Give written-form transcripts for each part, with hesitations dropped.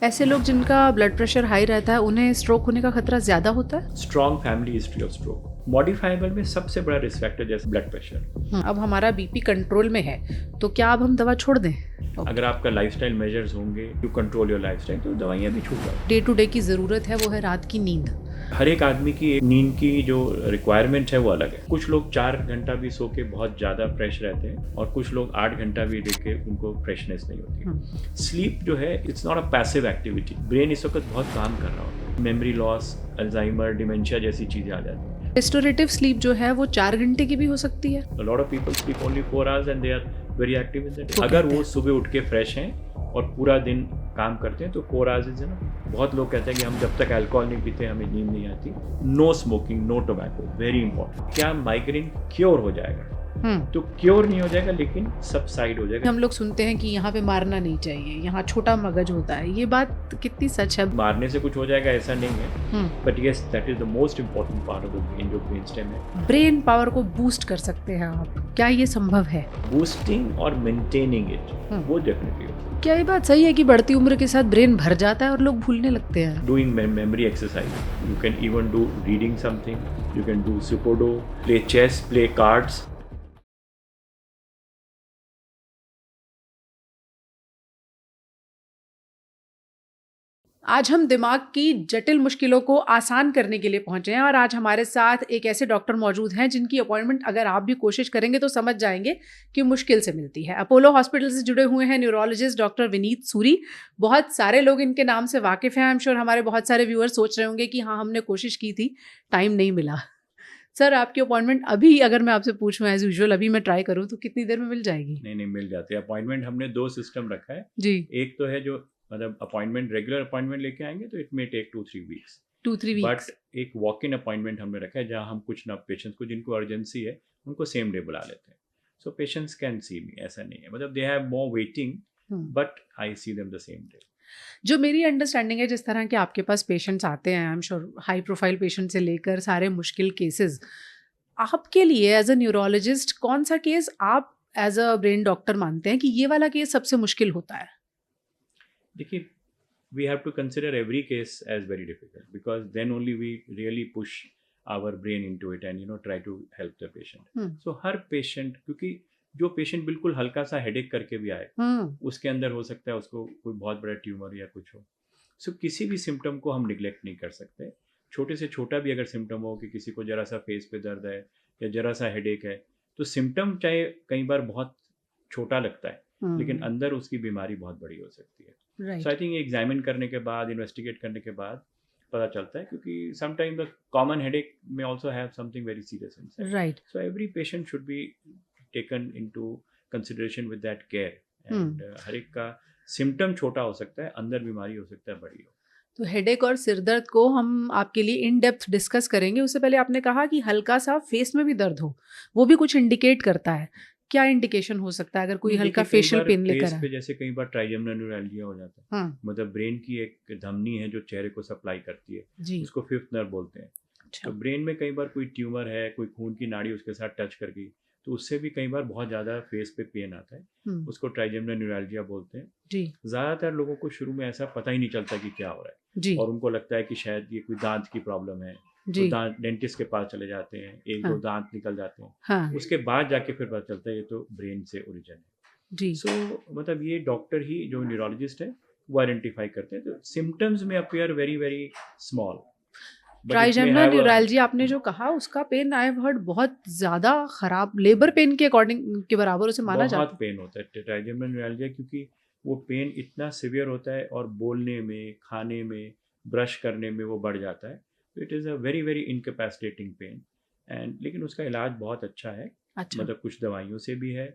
ऐसे लोग जिनका ब्लड प्रेशर हाई रहता है उन्हें स्ट्रोक होने का खतरा ज़्यादा होता है? Strong family history of stroke modifiable में सबसे बड़ा रिस्क फैक्टर जैसे ब्लड प्रेशर। अब हमारा बीपी कंट्रोल में है तो क्या अब हम दवा छोड़ दें? अगर आपका लाइफस्टाइल मेजर्स होंगे टू कंट्रोल योर लाइफस्टाइल तो दवाइयाँ भी छूट जाओ। डे टू डे की ज़रूरत है वो है रात की नींद। हर एक आदमी की नींद की जो रिक्वायरमेंट है वो अलग है। कुछ लोग 4 घंटा भी सो के बहुत ज़्यादा फ्रेश रहते हैं और कुछ लोग 8 घंटा भी देख के उनको फ्रेशनेस नहीं होती। स्लीप जो है it's not a passive activity. Brain इस वक्त बहुत काम कर रहा होता है। मेमोरी लॉस, अल्जाइमर, डिमेंशिया जैसी चीज़ें आ जाती हैं। रेस्टोरेटिव स्लीप जो है वो 4 घंटे की भी हो सकती है। A lot of people sleep only 4 hours and they are very active in the day. अगर वो सुबह उठ के फ्रेश हैं और पूरा दिन काम करते हैं तो 4 hours is enough. बहुत लोग कहते हैं कि हम जब तक अल्कोहल नहीं पीते हमें नींद नहीं आती। No smoking, no tobacco, very important. क्या माइग्रेन क्योर हो जाएगा? तो क्योर नहीं हो जाएगा लेकिन सबसाइड हो जाएगा। हम लोग सुनते हैं कि यहाँ पे मारना नहीं चाहिए, यहाँ छोटा मगज होता है, ये बात कितनी सच है? मारने से कुछ हो जाएगा ऐसा नहीं है, but yes that is the most important part of the brain जो ब्रेन स्टेम है। ब्रेन पावर को बूस्ट कर सकते हैं आप, क्या ये संभव है? बूस्टिंग और मेंटेनिंग इट वो डेफिनेटली हो। क्या ये बात सही है कि बढ़ती उम्र के साथ ब्रेन भर जाता है और लोग भूलने लगते हैं? Doing memory exercise. You can even do reading something. You can do sudoku, play chess, play cards. आज हम दिमाग की जटिल मुश्किलों को आसान करने के लिए पहुंचे हैं और आज हमारे साथ एक ऐसे डॉक्टर मौजूद हैं जिनकी अपॉइंटमेंट अगर आप भी कोशिश करेंगे तो समझ जाएंगे कि मुश्किल से मिलती है। अपोलो हॉस्पिटल से जुड़े हुए हैं न्यूरोलॉजिस्ट डॉक्टर विनीत सूरी। बहुत सारे लोग इनके नाम से वाकिफ़ हैं। आई एम श्योर हमारे बहुत सारे व्यूअर्स सोच रहे होंगे कि हाँ, हमने कोशिश की थी, टाइम नहीं मिला। सर, आपकी अपॉइंटमेंट अभी अगर मैं आपसे पूछूं एज यूजुअल अभी मैं ट्राई करूं तो कितनी देर में मिल जाएगी? नहीं मिल जाती है। अपॉइंटमेंट हमने 2 सिस्टम रखा है जी। एक तो है जो मतलब अपॉइंटमेंट रेगुलर अपॉइंटमेंट लेके आएंगे तो it may take 2-3 weeks. 2-3 weeks. But एक वॉक इन अपॉइंटमेंट हमने रखा है जहाँ हम कुछ ना पेशेंट्स को जिनको अर्जेंसी है उनको सेम डे बुला लेते हैं। सो पेशेंट्स कैन सी मी, ऐसा नहीं है, मतलब they have more waiting but I see them the same day. जो मेरी अंडरस्टैंडिंग है जिस तरह के आपके पास पेशेंट्स आते हैं, I am sure high profile patient से लेकर सारे मुश्किल केसेस, आपके लिए एज अ न्यूरोलॉजिस्ट कौन सा केस आप एज अ ब्रेन डॉक्टर मानते हैं कि ये वाला केस सबसे मुश्किल होता है? देखिए, we have to consider every case as very difficult because then only we really push our brain into it and try to help the patient. So her patient, क्योंकि जो patient बिल्कुल हल्का सा हेडेक करके भी आए उसके अंदर हो सकता है उसको कोई बहुत बड़ा ट्यूमर या कुछ हो। सो किसी भी सिम्टम को हम निगलेक्ट नहीं कर सकते। छोटे से छोटा भी अगर सिम्टम हो कि किसी को जरा सा फेस पे दर्द है या जरा सा हेडेक है तो सिम्टम चाहे कई बार बहुत छोटा लगता है लेकिन अंदर उसकी बीमारी बहुत बड़ी हो सकती है। सो आई थिंक एग्जामिन करने के बाद, इन्वेस्टिगेट करने के बाद पता चलता है, क्योंकि समटाइम द कॉमन हेडेक में also have something very serious inside. Right. So every patient should be taken into consideration with that care and हर एक का सिम्टम छोटा हो सकता है, अंदर बीमारी हो सकता है बड़ी हो। तो हेडेक और सिरदर्द को हम आपके लिए इन डेप्थ डिस्कस करेंगे। उससे पहले आपने कहा कि हल्का सा फेस में भी दर्द हो, वो भी कुछ इंडिकेट करता है। क्या इंडिकेशन हो सकता है अगर कोई हल्का फेशियल पेन लेकर आए? जैसे कई बार ट्राइजेमिनल न्यूरैल्जिया हो जाता है। मतलब ब्रेन की एक धमनी है जो चेहरे को सप्लाई करती है जी। उसको फिफ्थ नर्व बोलते हैं। अच्छा। तो ब्रेन में कई बार कोई ट्यूमर है, कोई खून की नाड़ी उसके साथ टच कर गई तो उससे भी कई बार बहुत ज़्यादा फेस पे पेन आता है। उसको ट्राइजेमिनल न्यूरैल्जिया बोलते हैं जी। ज़्यादातर लोगों को शुरू में ऐसा पता ही नहीं चलता कि क्या हो रहा है जी। और उनको लगता है कि शायद ये कोई दांत की प्रॉब्लम है तो दांत डेंटिस्ट के पास चले जाते हैं, एक दो दांत निकल जाते हैं, उसके बाद जाके फिर पता चलता है ये तो ब्रेन से ओरिजिन है जी। सो मतलब ये डॉक्टर ही जो न्यूरोलॉजिस्ट है वो आइडेंटिफाई करते हैं। तो सिम्टम्स में appear very very small. Trigeminal neuralgia आपने जो कहा उसका पेन आई हैव हर्ड बहुत ज्यादा खराब, लेबर पेन के अकॉर्डिंग के बराबर उसे माना जाता है। बहुत पेन होता है ट्राइजेमिनल न्यूरैल्जिया, क्योंकि वो पेन इतना सिवियर होता है और बोलने में, खाने में, ब्रश करने में वो बढ़ जाता है। तो it is a very very incapacitating pain and लेकिन उसका इलाज बहुत अच्छा है। अच्छा। मतलब कुछ दवाइयों से भी है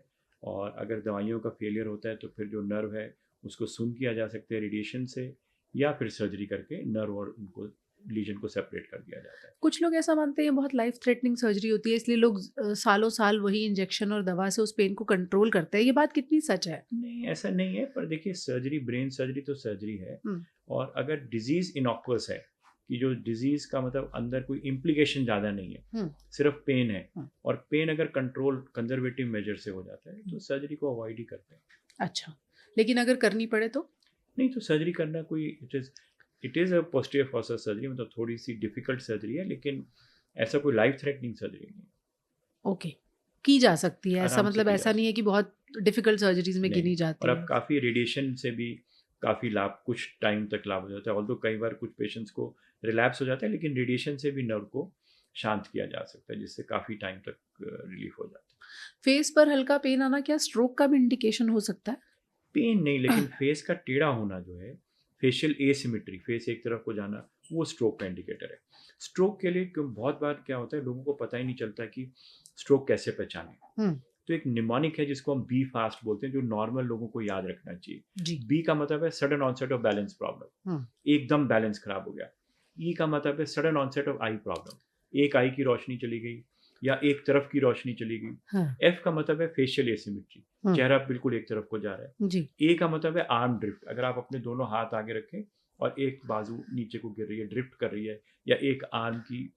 और अगर दवाइयों का फेलियर होता है तो फिर जो नर्व है उसको सुन किया जा सकता है रेडिएशन से या फिर सर्जरी करके नर्व और उनको लीजन को सेपरेट कर दिया जाता है। कुछ लोग ऐसा मानते हैं बहुत लाइफ थ्रेटनिंग सर्जरी होती है इसलिए लोग सालों साल वही इंजेक्शन और दवा से उस पेन को कंट्रोल करते हैं। ये बात कितनी सच है? नहीं, ऐसा नहीं है, पर देखिए सर्जरी, ब्रेन सर्जरी तो सर्जरी है और अगर डिजीज इनॉक्वस है कि जो डिजीज का मतलब अंदर कोई इम्प्लीकेशन ज़्यादा नहीं है, सिर्फ पेन है और पेन अगर कंट्रोल कंजर्वेटिव मेजर से हो जाता है तो सर्जरी को अवॉइड ही करते हैं। अच्छा, लेकिन अगर करनी पड़े तो? नहीं तो सर्जरी करना कोई it is a posterior fossa surgery, मतलब थोड़ी सी डिफिकल्ट सर्जरी है, लेकिन ऐसा कोई लाइफ थ्रेटनिंग सर्जरी नहीं है। ओके, की जा सकती है ऐसा, आराम से मतलब की जा ऐसा नहीं है कि बहुत डिफिकल्ट सर्जरीज में नहीं, गिनी और जाती अब है। काफ़ी रेडिएशन से भी काफ़ी लाभ, कुछ टाइम तक लाभ हो जाता है, ऑल्दो कई बार कुछ पेशेंट्स को रिलैप्स हो जाता है, लेकिन रेडिएशन से भी नर्व को शांत किया जा सकता है, जिससे काफ़ी टाइम तक रिलीफ हो जाता है। फेस पर हल्का पेन आना क्या स्ट्रोक का भी इंडिकेशन हो सकता है? पेन नहीं, लेकिन फेस का टेढ़ा होना जो है, फेशियल एसिमेट्री, फेस एक तरफ को जाना, वो स्ट्रोक का इंडिकेटर है। स्ट्रोक के लिए क्यों बहुत बार क्या होता है, लोगों को पता ही नहीं चलता कि स्ट्रोक कैसे पहचानें। हम्म, तो एक निमोनिक है जिसको हम बी फास्ट बोलते हैं, जो नॉर्मल लोगों को याद रखना चाहिए। जी। बी का मतलब है sudden onset of balance problem, hmm, एकदम बैलेंस खराब हो गया। ई का मतलब है sudden onset of eye problem, एक आई की रोशनी चली गई या एक तरफ की रोशनी चली गई। हाँ, एफ का मतलब है फेशियल एसिमेट्री, चेहरा बिल्कुल एक तरफ को जा रहा है। जी। ए का मतलब है आर्म ड्रिफ्ट, अगर आप अपने दोनों हाथ आगे रखें और एक बाजू नीचे को गिर रही है, ड्रिफ्ट कर रही है, या एक आर्म की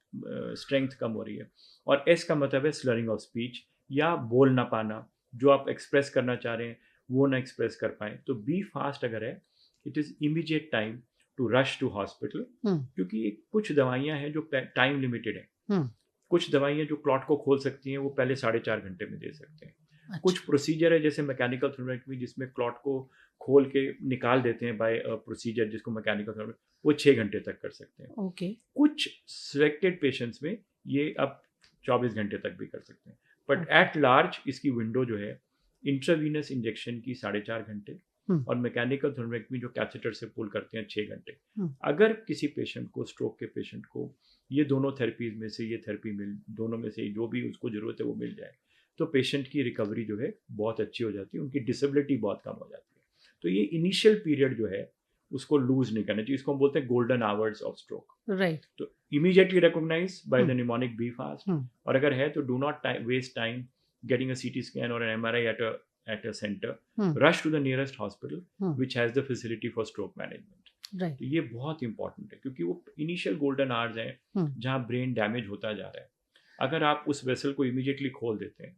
स्ट्रेंथ कम हो रही है। और एस का मतलब है स्लरिंग ऑफ स्पीच, या बोल ना पाना, जो आप एक्सप्रेस करना चाह रहे हैं वो ना एक्सप्रेस कर पाए। तो बी फास्ट अगर है, it is immediate time to rush to hospital, क्योंकि ये कुछ दवाइयाँ हैं जो टाइम लिमिटेड है। कुछ दवाइयाँ जो क्लॉट को खोल सकती हैं वो पहले 4.5 घंटे में दे सकते हैं। अच्छा। कुछ प्रोसीजर है जैसे मैकेनिकल थ्रोम्बोटॉमी, जिसमें क्लॉट को खोल के निकाल देते हैं बाय प्रोसीजर, जिसको मैकेनिकल थ्रोम्बोटॉमी, वो 6 घंटे तक कर सकते हैं। ओके। कुछ सिलेक्टेड पेशेंट्स में ये अब 24 घंटे तक भी कर सकते हैं, बट एट लार्ज इसकी विंडो जो है इंट्रावीनस इंजेक्शन की 4.5 घंटे और मैकेनिकल थ्रोम्बोटॉमी जो कैथेटर से पुल करते हैं 6 घंटे। अगर किसी पेशेंट को, स्ट्रोक के पेशेंट को, ये दोनों थेरेपीज में से ये थेरेपी दोनों में से जो भी उसको ज़रूरत है वो मिल जाए, तो पेशेंट की रिकवरी जो है बहुत अच्छी हो जाती है, उनकी डिसेबिलिटी बहुत कम हो जाती है। तो ये इनिशियल पीरियड जो है उसको लूज नहीं करना चाहिए, इसको हम बोलते हैं golden hours of stroke. Right. तो immediately recognise by the mnemonic be fast, और अगर है तो do not waste time getting a CT scan और an MRI at a center, rush to the nearest hospital which has the facility for stroke management. Right. तो ये बहुत important है, क्योंकि वो इनिशियल गोल्डन आवर्स हैं जहाँ ब्रेन डैमेज होता जा रहा है। अगर आप उस वेसल को इमीडिएटली खोल देते हैं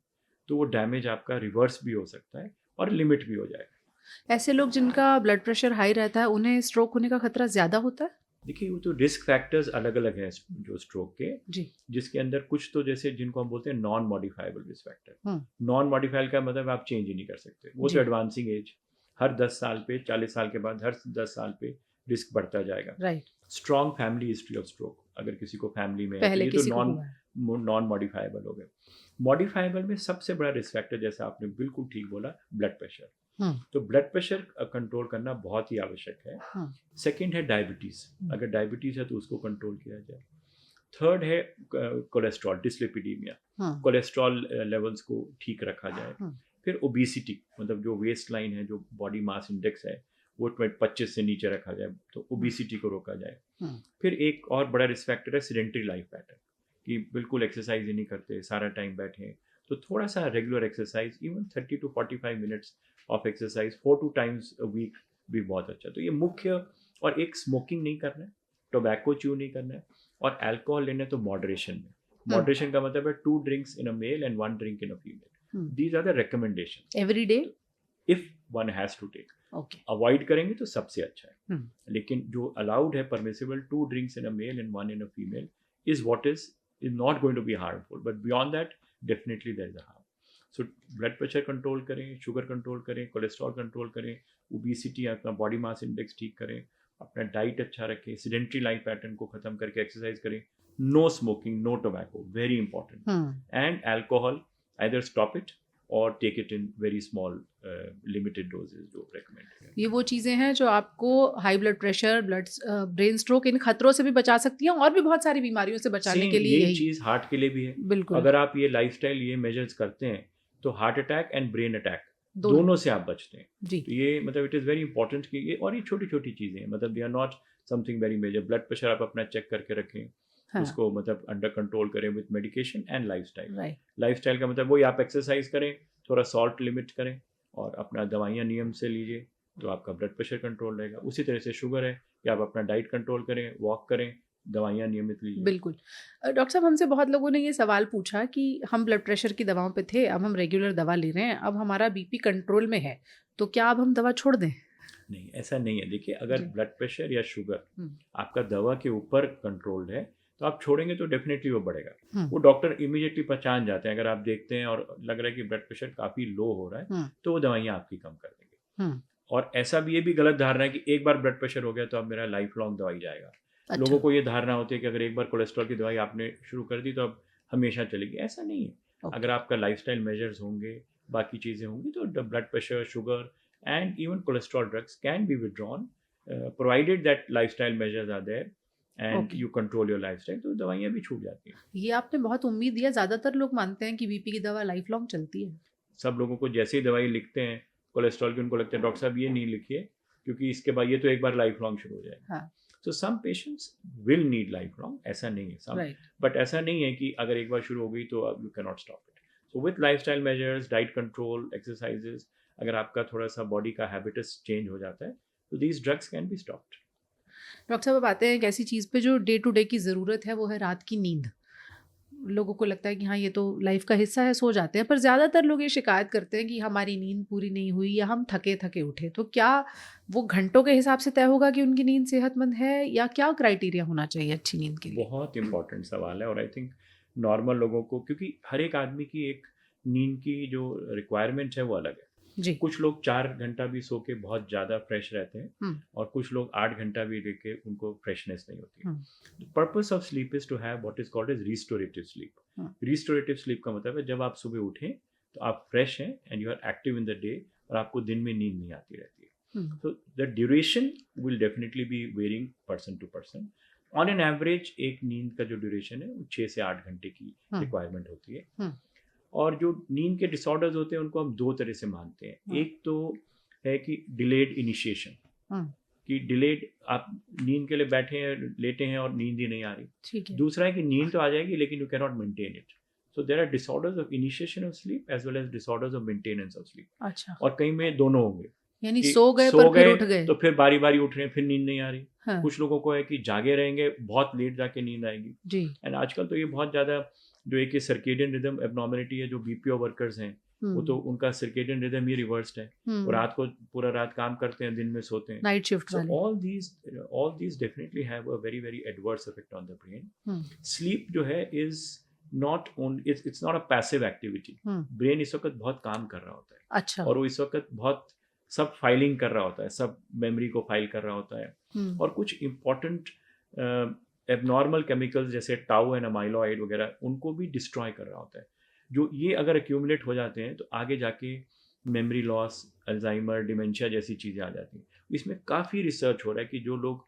तो वो डैमेज आपका रिवर्स भी हो सकता है और लिमिट भी हो जाएगा। ऐसे लोग जिनका ब्लड प्रेशर हाई रहता है उन्हें स्ट्रोक होने का खतरा ज़्यादा होता है? देखिए, वो तो रिस्क फैक्टर्स अलग अलग हैं जो स्ट्रोक के जी। जिसके अंदर कुछ तो जैसे जिनको हम बोलते हैं non modifiable risk factor. Non modifiable का मतलब आप चेंज ही नहीं कर सकते, वो तो एडवांसिंग एज, हर 10 साल पे, 40 साल के बाद हर 10 साल पे रिस्क बढ़ता जाएगा। Right. Strong family history of stroke, अगर किसी को फैमिली में है, ये तो नॉन मॉडिफाइबल हो गए। मॉडिफाइबल में सबसे बड़ा रिस्क फैक्टर, जैसा आपने बिल्कुल ठीक बोला, ब्लड प्रेशर। तो ब्लड प्रेशर कंट्रोल करना बहुत ही आवश्यक है। सेकंड है डायबिटीज़, अगर डायबिटीज़ है तो उसको कंट्रोल किया जाए। थर्ड है कोलेस्ट्रॉल, डिस्लिपिडीमिया, कोलेस्ट्रॉल लेवल्स को ठीक रखा जाए। फिर ओबेसिटी, मतलब जो वेस्ट लाइन है, जो बॉडी मास इंडेक्स है, वो 25 से नीचे रखा जाए, तो ओबेसिटी को रोका जाए। फिर एक और बड़ा रिस्क फैक्टर है सेडेंटरी लाइफ पैटर्न, कि बिल्कुल एक्सरसाइज ही नहीं करते, सारा टाइम बैठे हैं। तो थोड़ा सा regular exercise, even 30 to 45 minutes of exercise 4 to 2 times a week भी बहुत अच्छा। तो ये मुख्य, और एक स्मोकिंग नहीं करना है, टोबैको च्यू नहीं करना है, और अल्कोहल लेना है तो मॉडरेशन में। मॉडरेशन का मतलब है 2 drinks in a male and 1 drink in a female. These are the recommendations. Every day? If one has to take. Okay. Avoid करेंगे तो सबसे अच्छा है। लेकिन जो अलाउड है, permissible, 2 drinks in a male and 1 in a female is what is not going to be harmful, but beyond that definitely there is a harm. So blood pressure control करें, sugar control करें, cholesterol control करें, obesity, अपना body mass index ठीक करें, अपना diet अच्छा रखें, sedentary life pattern को खत्म करके एक्सरसाइज करें, no smoking, no tobacco, very important, and alcohol either stop it or take it in very small limited doses जो रेकमेंडेड है। ये वो चीज़ें हैं जो आपको high blood pressure, brain stroke, इन खतरों से भी बचा सकती हैं, और भी बहुत सारी बीमारियों से बचाने के लिए यही चीज़ हार्ट के लिए भी है। बिल्कुल। अगर आप ये लाइफस्टाइल, ये मेजर्स करते हैं तो heart attack and brain attack दोनों से आप बचते हैं। जी। तो ये मतलब इट इज़ वेरी इंपॉर्टेंट कि ये, और ये छोटी छोटी चीज़ें हैं, मतलब they are not something very major. Blood pressure आप अपना चेक करके रखें, उसको मतलब अंडर कंट्रोल करें with medication and lifestyle. Lifestyle का मतलब वही, आप एक्सरसाइज करें, थोड़ा सॉल्ट लिमिट करें, और अपना दवाइयाँ नियम से लीजिए, तो आपका ब्लड प्रेशर कंट्रोल रहेगा। उसी तरह से शुगर है कि आप अपना डाइट कंट्रोल करें, वॉक करें, दवाइयाँ नियमित लीजिए। बिल्कुल। डॉक्टर साहब, हमसे बहुत लोगों ने ये सवाल पूछा कि हम ब्लड प्रेशर की दवाओं पे थे, अब हम रेगुलर दवा ले रहे हैं, अब हमारा बीपी कंट्रोल में है, तो क्या अब हम दवा छोड़ दें? नहीं, ऐसा नहीं है। देखिए, अगर जी। ब्लड प्रेशर या शुगर हम्म, आपका दवा के ऊपर कंट्रोल्ड है तो आप छोड़ेंगे तो डेफिनेटली वो बढ़ेगा। हम्म, वो डॉक्टर इमीडिएटली पहचान जाते हैं। अगर आप देखते हैं और लग रहा है कि ब्लड प्रेशर काफ़ी लो हो रहा है हम्म, तो वो दवाइयाँ आपकी कम कर देंगे। हम्म, और ऐसा भी, ये भी गलत धारणा है कि एक बार ब्लड प्रेशर हो गया तो अब मेरा लाइफ लॉन्ग दवाई जाएगा। अच्छा। लोगों को ये धारणा होती है कि अगर एक बार कोलेस्ट्रॉल की दवाई आपने शुरू कर दी तो अब हमेशा चलेगी। ऐसा नहीं है। अगर ओके। आपका लाइफस्टाइल मेजर्स होंगे, बाकी चीज़ें होंगी, तो blood pressure, sugar and even cholesterol drugs can be withdrawn provided that lifestyle measures are there and okay, you control your lifestyle, तो दवाइयाँ भी छूट जाती हैं। ये आपने बहुत उम्मीद दिया। ज्यादातर लोग मानते हैं कि बीपी की दवा लाइफ लॉन्ग चलती है। सब लोगों को जैसे ही दवाई लिखते हैं कोलेस्ट्रॉल की, उनको लगता है डॉक्टर साहब ये नहीं लिखिए क्योंकि इसके बाद ये तो एक बार लाइफ लॉन्ग शुरू हो जाएगा। हाँ, so some patients will need life long, ऐसा नहीं है सम, राइट। बट ऐसा नहीं है कि अगर एक बार शुरू हो गई तो अब you can not stop it. So with lifestyle measures, diet control, exercises, अगर आपका थोड़ा सा बॉडी का हैबिटस चेंज हो जाता है तो these drugs can be stopped. Doctor साहब, अब आते हैं एक ऐसी चीज़ पे जो डे टू डे की ज़रूरत है, वो है रात की नींद। लोगों को लगता है कि हाँ, ये तो लाइफ का हिस्सा है, सो जाते हैं, पर ज़्यादातर लोग ये शिकायत करते हैं कि हमारी नींद पूरी नहीं हुई या हम थके थके उठे। तो क्या वो घंटों के हिसाब से तय होगा कि उनकी नींद सेहतमंद है, या क्या क्राइटेरिया होना चाहिए अच्छी नींद के लिए? बहुत इंपॉर्टेंट सवाल है और आई थिंक नॉर्मल लोगों को, क्योंकि हर एक आदमी की एक नींद की जो रिक्वायरमेंट है वो अलग है। जी। कुछ लोग 4 घंटा भी सो के बहुत ज़्यादा फ्रेश रहते हैं हम्म, और कुछ लोग 8 घंटा भी लेके उनको फ्रेशनेस नहीं होती है। Hmm, the purpose of sleep is to have what is called as restorative sleep. Restorative sleep का मतलब है जब आप सुबह उठें तो आप फ्रेश हैं and you are active in the day और आपको दिन में नींद नहीं आती रहती है। हम्म, So the duration will definitely be varying person to person. On an average एक नींद का जो ड्यूरेशन है वो 6 से 8 घंटे की हम्म, रिक्वायरमेंट होती है। हम्म, और जो नींद के डिसऑर्डर्स होते हैं उनको हम दो तरह से मानते हैं। हम्म, एक तो है कि डिलेड इनिशिएशन, हम्म, कि डिलेड आप नींद के लिए बैठे हैं, लेटे हैं और नींद ही नहीं आ रही। ठीक है। दूसरा है कि नींद तो आ जाएगी लेकिन you can not maintain it. So there are disorders of initiation of sleep as well as disorders of maintenance of sleep. अच्छा, और कहीं में दोनों होंगे यानी कि सो गए सो पर फिर गए उठ गए। तो फिर बारी बारी उठ रहे हैं, फिर नींद नहीं आ रही। हाँ, कुछ लोगों को है कि जागे रहेंगे, बहुत लेट जाके नींद आएगी। जी। एंड आजकल तो ये बहुत ज़्यादा जो एक सर्केडियन रिदम एबनॉर्मलिटी है, जो बीपीओ वर्कर्स हैं वो तो उनका सर्केडियन रिदम ही रिवर्स्ड है। वो रात को पूरा रात काम करते हैं, दिन में सोते हैं। नाइट शिफ्ट सो वाले। all these definitely have a very very adverse effect on the brain. Hmm, sleep जो है is not only, it's not a passive activity. Brain इस वक्त बहुत काम कर रहा होता है अच्छा। और वो इस वक्त बहुत सब फाइलिंग कर रहा होता है, सब मेमोरी को फाइल कर रहा होता है और कुछ इम्पॉर्टेंट एबनॉर्मल केमिकल्स जैसे टाउ एंड अमाइलॉइड वगैरह उनको भी डिस्ट्रॉय कर रहा होता है। जो ये अगर एक्यूमुलेट हो जाते हैं तो आगे जाके मेमोरी लॉस, अल्जाइमर, डिमेंशिया जैसी चीज़ें आ जाती हैं। इसमें काफ़ी रिसर्च हो रहा है कि जो लोग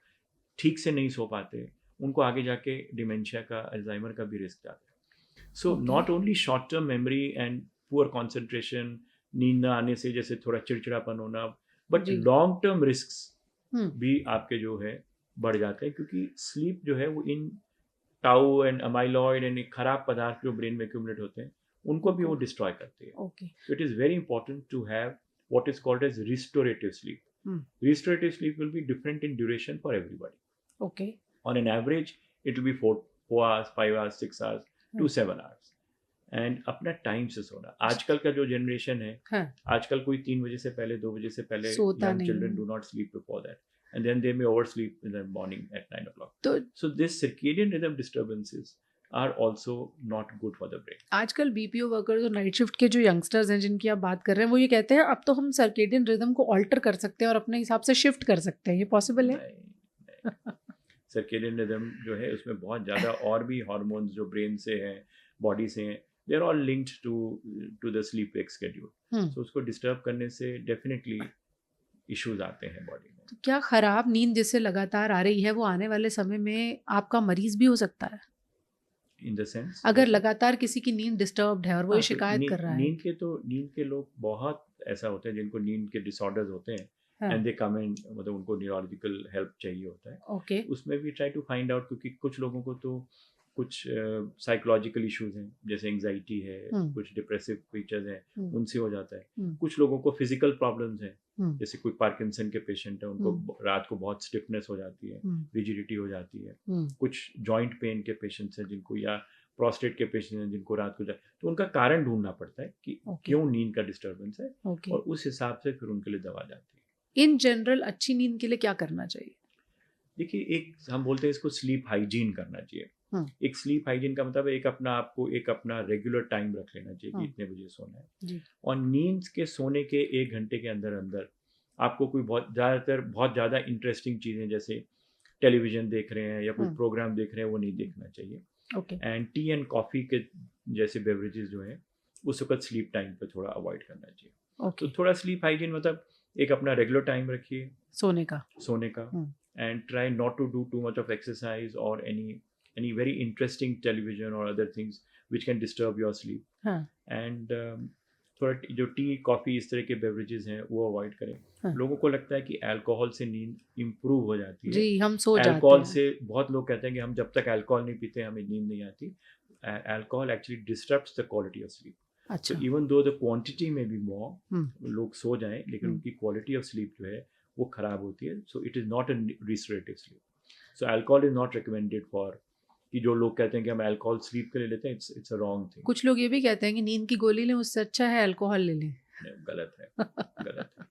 ठीक से नहीं सो पाते उनको आगे जाके डिमेंशिया का, अल्जाइमर का भी रिस्क जाता है। So not only short term memory and poor concentration, नींद ना आने से जैसे थोड़ा चिड़चिड़ापन होना, बट जी। लॉन्ग टर्म रिस्क भी आपके जो है बढ़ जाते हैं, क्योंकि स्लीप जो है वो इन टाउ एंड अमाइलॉइड एंड खराब पदार्थ जो ब्रेन में एक्यूमुलेट होते हैं उनको भी वो डिस्ट्रॉय करती है। Okay. So it is very important to have what is called as restorative sleep. Restorative sleep will be different in duration for everybody. Okay. On an average, it will be 4 hours, 5 hours, 6 hours to 7 hours. And अपना time से सोना। आजकल का जो generation है, हाँ, आजकल कोई 3 बजे से पहले, 2 बजे से पहले, सोता young नहीं children है। do not sleep before that. And then they may oversleep in the morning at 9 o'clock. तो So this circadian rhythm disturbances are also not good for the brain. आजकल बीपीओ वर्कर्स और night shift के जो youngsters हैं जिनकी आप बात कर रहे हैं, वो ये कहते हैं अब तो हम सर्केडियन रिदम को ऑल्टर कर सकते हैं और अपने हिसाब से शिफ्ट कर सकते हैं। ये पॉसिबल है? नहीं। सर्केडियन रिदम जो है उसमें बहुत ज़्यादा और भी हार्मोन्स जो ब्रेन से हैं, बॉडी से हैं, they are all linked to the sleep wake schedule. So उसको डिस्टर्ब करने से डेफिनेटली इश्यूज आते हैं बॉडी में। तो क्या खराब नींद जिससे लगातार आ रही है वो आने वाले समय में आपका मरीज भी हो सकता है? इन द सेंस अगर लगातार किसी की नींद डिस्टर्ब्ड है और वो ये तो शिकायत कर रहा है। नींद के लोग बहुत ऐसा होते हैं जिनको नींद के डिसऑर्डर्स होते हैं हाँ, एंड दे कम इन, मतलब उनको न्यूरोलॉजिकल हेल्प चाहिए होता है। ओके। उसमें भी ट्राई टू फाइंड आउट, क्योंकि कुछ लोगों को तो कुछ साइकोलॉजिकल इश्यूज हैं, जैसे एंजाइटी है, कुछ डिप्रेसिव फीचर्स हैं, उनसे हो जाता है। कुछ लोगों को फिजिकल प्रॉब्लम्स हैं, जैसे कोई पार्किंसन के पेशेंट है, उनको रात को बहुत स्टिफनेस हो जाती है, रिजिडिटी हो जाती है। कुछ जॉइंट पेन के पेशेंट्स हैं जिनको, या प्रोस्टेट के पेशेंट हैं जिनको रात को तो उनका कारण ढूंढना पड़ता है कि क्यों नींद का डिस्टर्बेंस है और उस हिसाब से फिर उनके लिए दवा जाती है। इन जनरल अच्छी नींद के लिए क्या करना चाहिए? देखिए, एक हम बोलते हैं इसको स्लीप हाइजीन करना चाहिए। एक स्लीप हाइजीन का मतलब है एक अपना रेगुलर टाइम रख लेना चाहिए कि इतने बजे सोना है। जी। और नींद के सोने के 1 घंटे के अंदर अंदर आपको कोई बहुत ज़्यादा इंटरेस्टिंग चीज़ें जैसे टेलीविज़न देख रहे हैं या कोई प्रोग्राम देख रहे हैं वो नहीं देखना चाहिए। Okay. And T and coffee के जैसे बेवरेजेस जो हैं उस वक़्त स्लीप टाइम पे थोड़ा अवॉइड करना चाहिए। ओके। तो थोड़ा स्लीप हाइजीन मतलब एक अपना रेगुलर टाइम रखिए सोने का। and try not to do too much of exercise or any very interesting television or other things which can disturb your sleep. हाँ. and थोड़ा जो टी कॉफ़ी इस तरह के बेवरेजेस हैं वो अवॉइड करें। हाँ. लोगों को लगता है कि अल्कोहल से नींद इम्प्रूव हो जाती है। जी, हम सो जाते अल्कोहल हैं। से बहुत लोग कहते हैं कि हम जब तक अल्कोहल नहीं पीते हमें नींद नहीं आती। Alcohol actually disturbs the quality of sleep. अच्छा। so even though the quantity may be more, लोग सो जाएं लेकिन उनकी क्वालिटी ऑफ स्लीप जो है वो खराब होती है। So it is not a restorative sleep. So alcohol is not recommended for कि जो लोग कहते हैं कि हम अल्कोहल स्लीप के लिए लेते हैं, इट्स अ रॉन्ग थिंग। कुछ लोग ये भी कहते हैं कि नींद की गोली लें उससे अच्छा है अल्कोहल ले लें। गलत है, गलत है।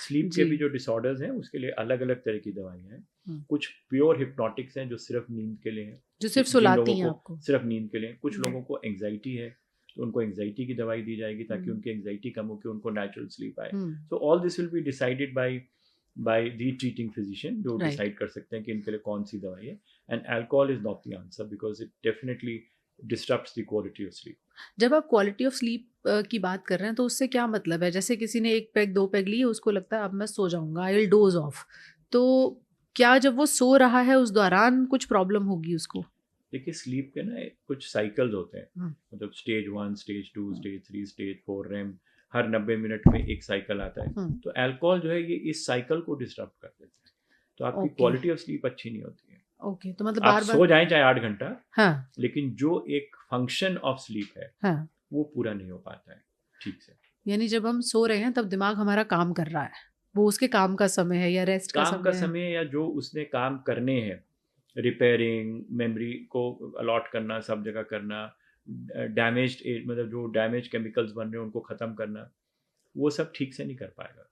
स्लीप के भी जो डिसऑर्डर्स हैं उसके लिए अलग अलग तरह की दवाइयाँ हैं। कुछ प्योर हिप्नोटिक्स हैं जो सिर्फ नींद के लिए हैं, जो सिर्फ सुलाती हैं आपको। सिर्फ नींद के लिए। कुछ लोगों को एंग्जाइटी है तो उनको एंग्जाइटी की दवाई दी जाएगी ताकि उनकी एंग्जाइटी कम हो के उनको नेचुरल स्लीप आए। So all this will be decided by the treating physician जो डिसाइड कर सकते हैं कि इनके लिए कौन सी दवाई है। And alcohol is not the answer because it definitely disturbs the quality of sleep. जब आप क्वालिटी ऑफ स्लीप की बात कर रहे हैं तो उससे क्या मतलब है? जैसे किसी ने 1 पैग 2 पैग लिए, उसको लगता है अब मैं सो जाऊंगा, आई विल डोज ऑफ, तो क्या जब वो सो रहा है उस दौरान कुछ प्रॉब्लम होगी उसको? देखिए, स्लीप के ना कुछ साइकिल्स होते हैं, मतलब stage 1, stage 2, stage 3, stage 4 REM, हर 90 मिनट में एक साइकिल आता है। तो अल्कोहल जो है ये इस साइकिल को डिस्टर्ब कर देता है, तो आपकी क्वालिटी ऑफ स्लीप अच्छी नहीं होती है। ओके, तो मतलब आप सो जाएं चाहे 8 घंटा, हाँ, लेकिन जो एक फंक्शन ऑफ स्लीप है हाँ, वो पूरा नहीं हो पाता है ठीक से। यानी जब हम सो रहे हैं तब दिमाग हमारा काम कर रहा है, वो उसके काम का समय है या रेस्ट का समय है? या जो उसने काम करने हैं, रिपेयरिंग, मेमोरी को अलॉट करना, सब जगह करना, डैमेज्ड मतलब जो डैमेज केमिकल्स बन रहे हैं उनको ख़त्म करना, वो सब ठीक से नहीं कर पाएगा।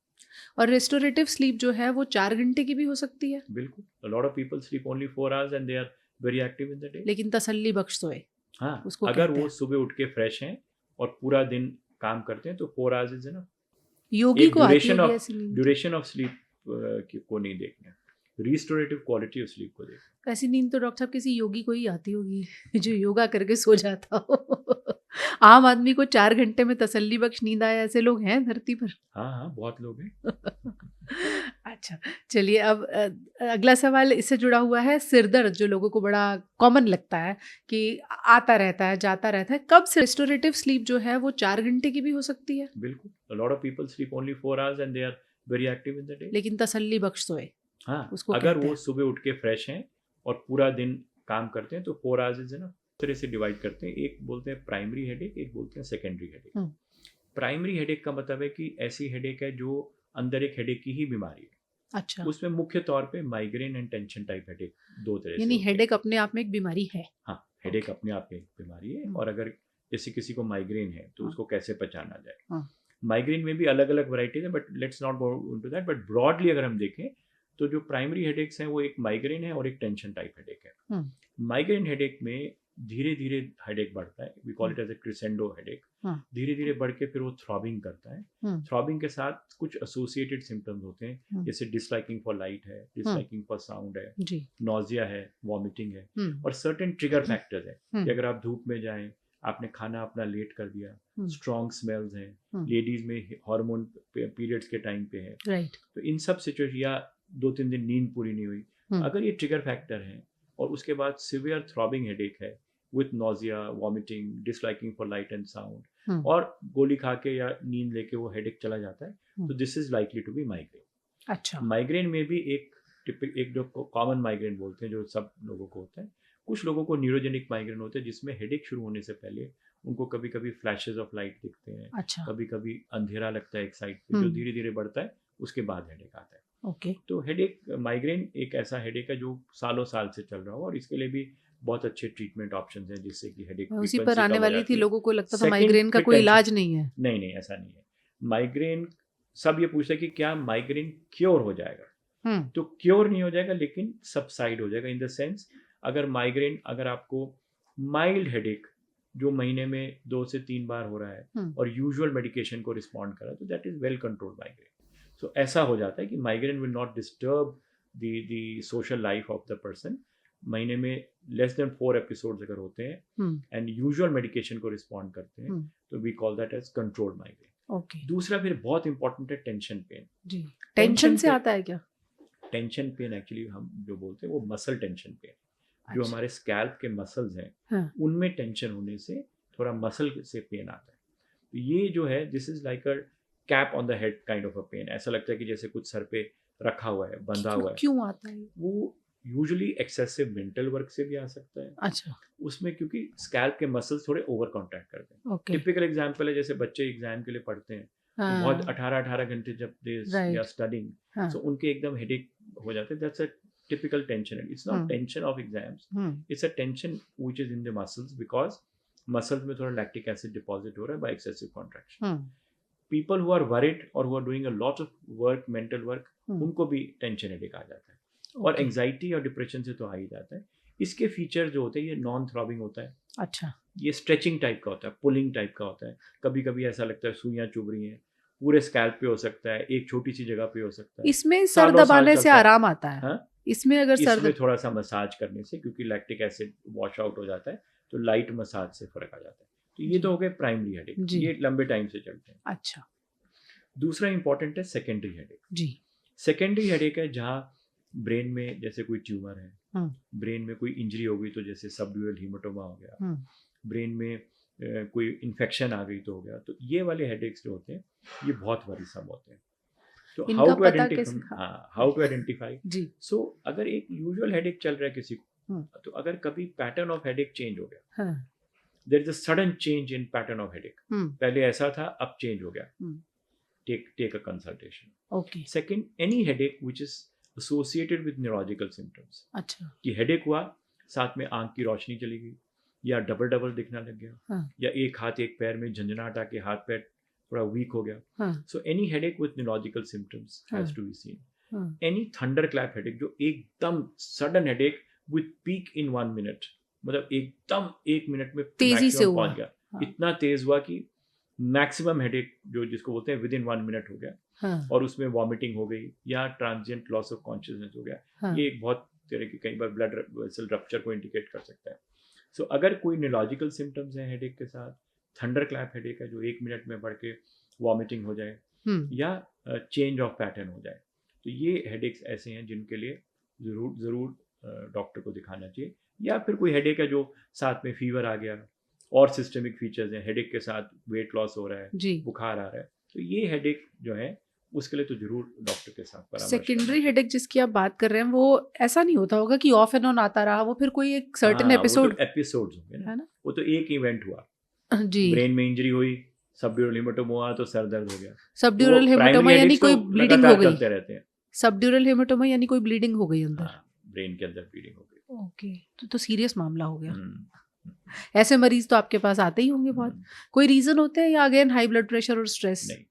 और रेस्टोरेटिव स्लीप जो है वो 4 घंटे की भी हो सकती है? बिल्कुल, a lot of people sleep only 4 hours and they are very active in the day. लेकिन तसल्ली बख्श सोए, हाँ, उसको अगर कहते वो हैं। सुबह उठ के फ्रेश हैं और पूरा दिन काम करते हैं तो 4 hours इज इनफ। योगी को आती होगी ऐसी नींद? ड्यूरेशन ऑफ स्लीप को नहीं देखना, रिस्टोरेटिव क्वालिटी ऑफ स्लीप को देखना। ऐसी नींद तो डॉक्टर साहब किसी योगी को ही आती होगी जो योगा करके सो जाता हो। आम आदमी को 4 घंटे में तसल्ली बख्श नींद आए, ऐसे लोग हैं धरती पर? हाँ, बहुत लोग हैं। अच्छा, चलिए अब अगला सवाल इससे जुड़ा हुआ है। सिर दर्द जो लोगों को बड़ा कॉमन लगता है कि आता रहता है, जाता रहता है, कब से रेस्टोरेटिव स्लीप जो है वो 4 घंटे की भी हो सकती है? बिल्कुल, a lot of people sleep only 4 hours and they are very active in the day. लेकिन तसल्ली बख्श सोए, हाँ, उसको अगर कहते वो हैं। सुबह उठ के फ्रेश हैं और पूरा दिन काम करते हैं तो 4 hours इज इनफ। तरह से डिवाइड करते हैं, एक बोलते हैं प्राइमरी हेडेक, एक बोलते हैं सेकेंडरी हेडेक। प्राइमरी हेडेक का मतलब है कि ऐसी हेडेक है जो अंदर एक हेडेक की ही बीमारी है। अच्छा, उसमें मुख्य तौर पे migraine and tension type headache दो तरह से यानी होते हैं। हेडेक अपने आप में एक बीमारी है? हाँ, हेडेक अपने आप में एक बीमारी है। और अगर जैसे किसी को माइग्रेन है तो उसको कैसे पहचाना जाए? माइग्रेन में भी अलग अलग वैरायटीज है, but let's not go into that. But broadly अगर हम देखें तो जो प्राइमरी हेडेक्स हैं वो एक माइग्रेन है और एक टेंशन टाइप हेडेक है। माइग्रेन हेडेक में धीरे धीरे हेडेक बढ़ता है, we call it as a crescendo headache. धीरे धीरे बढ़ के फिर वो थ्रॉबिंग करता है। थ्रॉबिंग के साथ कुछ एसोसिएटेड सिम्टम्स होते हैं, जैसे डिसलाइकिंग फॉर लाइट है, डिसलाइकिंग फॉर साउंड है, नॉजिया है, वॉमिटिंग है। और सर्टेन ट्रिगर फैक्टर्स है कि अगर आप धूप में जाएं, आपने खाना अपना लेट कर दिया, स्ट्रॉन्ग स्मेल्स हैं, लेडीज में हार्मोन पीरियड्स के टाइम पे है, तो इन सब सिचुएशन, या 2-3 दिन नींद पूरी नहीं हुई, अगर ये ट्रिगर फैक्टर है और उसके बाद सिवियर थ्रॉबिंग हेडेक है with nausea, vomiting, disliking for light and sound, और गोली खा के या नींद लेके वो हेडेक चला जाता है, तो this is likely to be migraine. अच्छा, माइग्रेन में भी एक जो कॉमन माइग्रेन बोलते हैं जो सब लोगों को होता है, कुछ लोगों को न्यूरोजेनिक माइग्रेन होता है जिसमें हेडेक शुरू होने से पहले उनको कभी कभी फ्लैशेस ऑफ लाइट दिखते हैं। अच्छा, कभी कभी अंधेरा लगता है एक साइड पे, जो धीरे धीरे बढ़ता है, उसके बाद हेडेक आता है। ओके, तो हेडेक, माइग्रेन एक ऐसा हेडेक है जो सालों साल से चल रहा हो, और इसके लिए भी बहुत अच्छे ट्रीटमेंट ऑप्शंस हैं जिससे कि हेडेक उसी पर आने वाली थी। लोगों को लगता था माइग्रेन का कोई इलाज नहीं है। नहीं, ऐसा नहीं है। माइग्रेन सब ये पूछते हैं कि क्या माइग्रेन क्योर हो जाएगा, तो क्योर नहीं हो जाएगा लेकिन सबसाइड हो जाएगा, इन द सेंस अगर माइग्रेन, अगर आपको माइल्ड हेडेक जो महीने में 2 से 3 बार हो रहा है और यूजुअल मेडिकेशन को रिस्पॉन्ड कर रहा है, तो that is well controlled migraine. So ऐसा हो जाता है कि migraine will not disturb the social life of the person. महीने में लेस देन 4 एपिसोड्स अगर होते हैं एंड यूजुअल मेडिकेशन को रिस्पॉन्ड करते हैं, तो we call that as controlled migraine. Okay. दूसरा फिर बहुत इंपॉर्टेंट है टेंशन पेन. जी, टेंशन से आता है क्या? टेंशन पेन एक्चुअली हम जो बोलते हैं वो मसल टेंशन पेन. जो हमारे स्कैल्प के मसल्स हैं उनमें टेंशन होने से थोड़ा मसल से पेन आता है. तो ये जो है this is like a cap on the head kind of a pain. ऐसा लगता है कि जैसे कुछ सर पे रखा हुआ है, बंधा हुआ है. क्यों आता है वो यूजुअली एक्सेसिव मेंटल वर्क से भी आ सकता है. अच्छा. उसमें क्योंकि स्कैल्प के मसल्स थोड़े ओवर कॉन्ट्रैक्ट करते हैं. टिपिकल एग्जांपल है जैसे बच्चे एग्जाम के लिए पढ़ते हैं, तो बहुत 18 घंटे जब दे आर स्टडीइंग, सो उनके एकदम हेडेक हो जाते हैं. That's a typical tension. It's not tension of exams. It's a tension which is in the muscles because muscles में थोड़ा lactic acid deposit हो रहा है by excessive contraction. People who are worried or who are doing a lot of work, mental work, उनको भी tension headache आ जाता है. और anxiety और depression से तो आ ही जाता है. इसके फीचर जो होते हैं, ये नॉन थ्रॉबिंग होता है. अच्छा. ये स्ट्रेचिंग टाइप का होता है, पुलिंग टाइप का होता है. कभी कभी ऐसा लगता है सुइयां चुभ रही हैं, पूरे स्कैल्प पे हो सकता है, एक छोटी सी जगह पे हो सकता है. इसमें सर दबाने से आराम आता है. हाँ? इसमें अगर इसमें थोड़ा सा मसाज करने से, क्योंकि लैक्टिक एसिड वॉश आउट हो जाता है, तो लाइट मसाज से फर्क आ जाता है. तो ये तो हो गए प्राइमरी हेडेक, ये लंबे टाइम से चलते हैं. अच्छा. दूसरा इंपॉर्टेंट है सेकेंडरी हेडेक. जी. सेकेंडरी हेडेक है जहाँ ब्रेन में जैसे कोई ट्यूमर है, ब्रेन में कोई इंजरी हो गई तो जैसे सबड्यूरल हीमाटोमा हो गया, ब्रेन में कोई इन्फेक्शन आ गई तो हो गया. तो ये वाले हेडेक्स जो होते हैं ये बहुत वरीसम होते हैं. तो हाउ टू आइडेंटिफाई. सो अगर एक यूजुअल हेडेक चल रहा है किसी को, तो अगर कभी पैटर्न ऑफ हेडेक चेंज हो गया, there is a sudden change in pattern of headache, पहले ऐसा था अब चेंज हो गया, take a consultation. Okay. Second, any headache which is associated with neurological symptoms. अच्छा. कि हेडेक हुआ, साथ में आंख की रोशनी चली गई, या डबल डबल दिखना लग गया, या एक हाथ एक पैर में झंझनाहट आके हाथ पैर थोड़ा वीक हो गया. So any headache with neurological symptoms has to be seen. Any thunderclap headache, जो एकदम sudden headache with peak in 1 minute, मतलब एकदम 1 मिनट में तेजी से पहुंच गया, इतना तेज हुआ कि मैक्सिमम हेडेक जो जिसको बोलते हैं विद इन 1 मिनट हो गया, और उसमें वॉमिटिंग हो गई या ट्रांजिएंट लॉस ऑफ कॉन्शियसनेस हो गया. ये एक बहुत तरह की, कई बार ब्लड वेसल रप्चर को इंडिकेट कर सकता है. सो अगर कोई न्यूरोलॉजिकल सिम्टम्स हैं हेडेक के साथ, थंडरक्लैप हेडेक है जो 1 मिनट में बढ़ के वॉमिटिंग हो जाए या चेंज ऑफ पैटर्न हो जाए, तो ये हेडेक्स ऐसे हैं जिनके लिए ज़रूर डॉक्टर को दिखाना चाहिए. या फिर कोई हेडेक है जो साथ में फीवर आ गया और सिस्टमिक फीचर्स हैं, हेडेक के साथ वेट लॉस हो रहा है, बुखार आ रहा है, तो ये हेडेक जो है उसके लिए तो जरूर डॉक्टर के साथ परामर्श. सेकेंडरी हेडेक जिसकी आप बात कर रहे हैं, वो ऐसा नहीं होता होगा कि ऑफ एंड ऑन आता रहा, वो फिर कोई एक सर्टेन एपिसोड्स होंगे ना, वो तो एक इवेंट हुआ जी, ब्रेन में इंजरी हुई, सबड्यूरल हीमाटोमा हुआ तो सर दर्द हो गया. सबड्यूरल हीमाटोमा यानी कोई ब्लीडिंग हो गई. चलते रहते हैं. सबड्यूरल हीमाटोमा यानी कोई ब्लीडिंग हो गई अंदर, ब्रेन के अंदर ब्लीडिंग हो गई. ओके, तो सीरियस मामला हो गया. ऐसे मरीज तो आपके पास आते ही होंगे बहुत. कोई रीजन होते हैं या अगेन हाई ब्लड प्रेशर और स्ट्रेस? नहीं,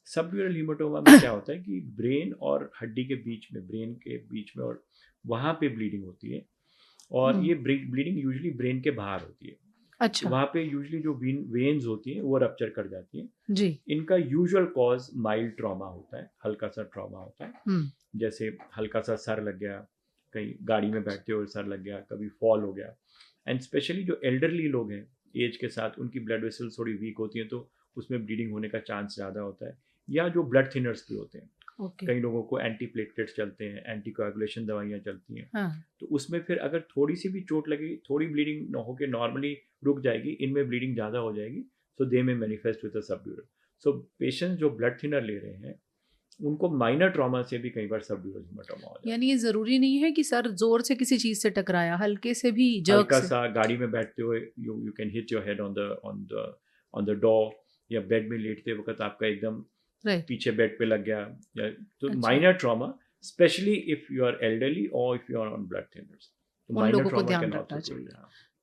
सबड्यूरल हीमाटोमा में क्या होता है कि ब्रेन और हड्डी के बीच में, ब्रेन के बीच में, और वहाँ पे ब्लीडिंग होती है, और ये ब्लीडिंग यूजुअली ब्रेन के बाहर होती है. अच्छा. वहाँ पे यूजुअली जो वेन्स होती हैं वो रप्चर कर जाती हैं जी. इनका यूजुअल कॉज माइल्ड ट्रॉमा होता है, हल्का सा ट्रॉमा होता है. जैसे हल्का सा सर लग गया, कहीं गाड़ी में बैठते हुए सर लग गया, कभी फॉल हो गया. एंड स्पेशली जो एल्डरली लोग हैं एज के साथ, उनकी ब्लड वेसल्स थोड़ी वीक होती हैं, तो उसमें ब्लीडिंग होने का चांस ज़्यादा होता है. या जो ब्लड थिनर्स भी होते हैं, कई लोगों को एंटी प्लेटलेट्स चलते हैं, एंटी कोएगुलेशन दवाइयाँ चलती हैं, तो उसमें फिर अगर थोड़ी सी भी चोट लगी, थोड़ी ब्लीडिंग न होकर नॉर्मली रुक जाएगी, इनमें ब्लीडिंग ज़्यादा हो जाएगी, सो दे में manifest with a subdural. So patients जो ब्लड थिनर ले रहे हैं उनको माइनर ट्रॉमा से भी कई बार सबड्यूरल हीमाटोमा हो जाता है. यानी ये जरूरी नहीं है कि सर जोर से किसी चीज से टकराया, हल्के से भी हल्का सा गाड़ी में बैठते हुए you can hit your head on the door, या बेड में लेटते वक्त आपका एकदम पीछे बेड पे लग गया, या तो minor trauma, specially if you are elderly or if you are on blood thinners, तो minor trauma can also.